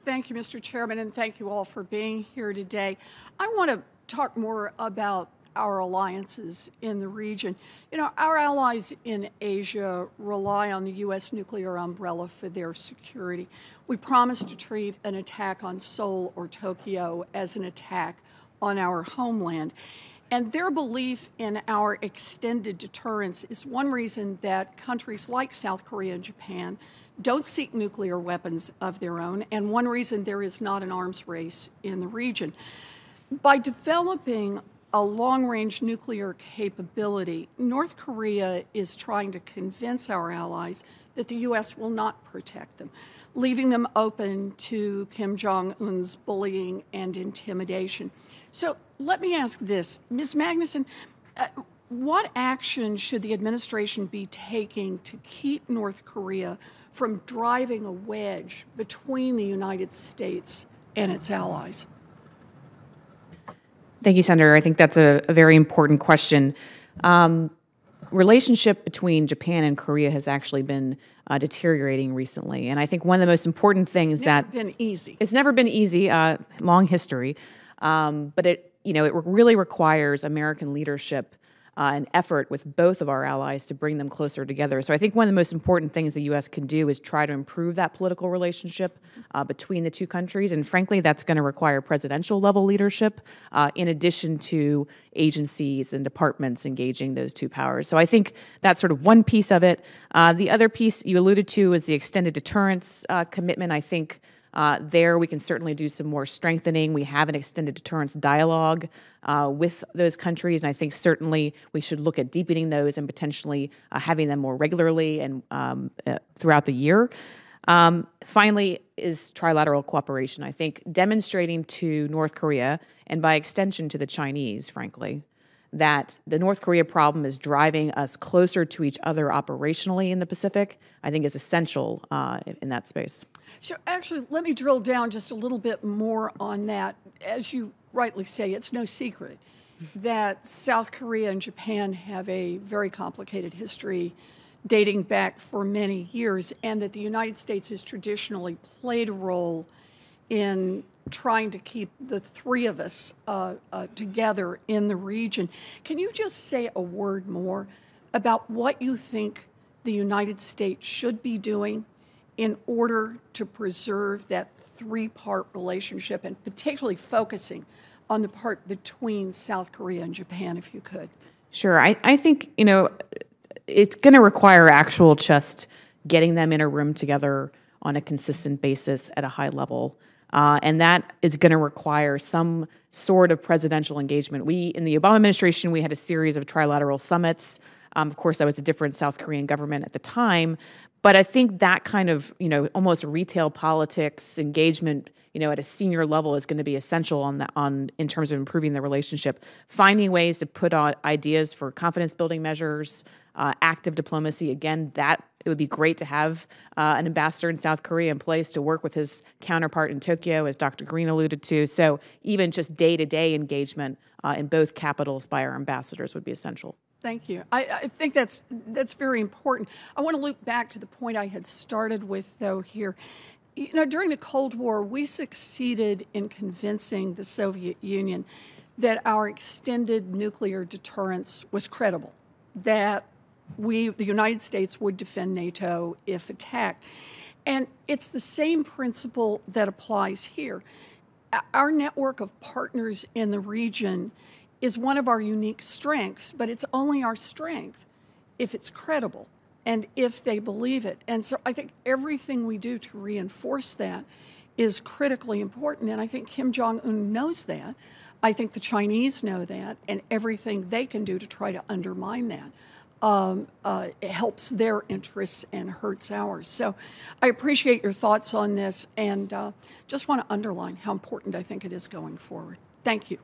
Thank you, Mr. Chairman, and thank you all for being here today. I want to talk more about our alliances in the region. You know, our allies in Asia rely on the U.S. nuclear umbrella for their security. We promise to treat an attack on Seoul or Tokyo as an attack on our homeland. And their belief in our extended deterrence is one reason that countries like South Korea and Japan don't seek nuclear weapons of their own, and one reason there is not an arms race in the region. By developing a long-range nuclear capability, North Korea is trying to convince our allies that the U.S. will not protect them, leaving them open to Kim Jong-un's bullying and intimidation. So let me ask this, Ms. Magnuson, what action should the administration be taking to keep North Korea from driving a wedge between the United States and its allies? Thank you, Senator. I think that's a very important question. Relationship between Japan and Korea has actually been deteriorating recently, and I think one of the most important things it's never been easy. It's never been easy, long history, but it really requires American leadership and effort with both of our allies to bring them closer together. So I think one of the most important things the U.S. can do is try to improve that political relationship between the two countries. And frankly, that's going to require presidential level leadership in addition to agencies and departments engaging those two powers. So I think that's sort of one piece of it. The other piece you alluded to is the extended deterrence commitment. I think there we can certainly do some more strengthening. We have an extended deterrence dialogue with those countries, and I think certainly we should look at deepening those and potentially having them more regularly and throughout the year. Finally is trilateral cooperation. I think demonstrating to North Korea, and by extension to the Chinese, frankly, that the North Korea problem is driving us closer to each other operationally in the Pacific, I think is essential in that space. So actually, let me drill down just a little bit more on that. As you rightly say, it's no secret that South Korea and Japan have a very complicated history dating back for many years, and that the United States has traditionally played a role in trying to keep the three of us together in the region. Can you just say a word more about what you think the United States should be doing in order to preserve that three-part relationship, and particularly focusing on the part between South Korea and Japan, if you could? Sure. I think, it's going to require actual just getting them in a room together on a consistent basis at a high level. And that is going to require some sort of presidential engagement. We, in the Obama administration, we had a series of trilateral summits. Of course, that was a different South Korean government at the time. But I think that kind of, almost retail politics engagement, at a senior level is going to be essential in terms of improving the relationship. Finding ways to put out ideas for confidence building measures, active diplomacy. Again, it would be great to have an ambassador in South Korea in place to work with his counterpart in Tokyo, as Dr. Green alluded to. So even just day-to-day engagement in both capitals by our ambassadors would be essential. Thank you. I think that's very important. I want to loop back to the point I had started with, though, here. During the Cold War, we succeeded in convincing the Soviet Union that our extended nuclear deterrence was credible, that the United States would defend NATO if attacked. And it's the same principle that applies here. Our network of partners in the region is one of our unique strengths, but it's only our strength if it's credible and if they believe it. And so I think everything we do to reinforce that is critically important, and I think Kim Jong-un knows that. I think the Chinese know that, and everything they can do to try to undermine that helps their interests and hurts ours. So I appreciate your thoughts on this, and just want to underline how important I think it is going forward. Thank you.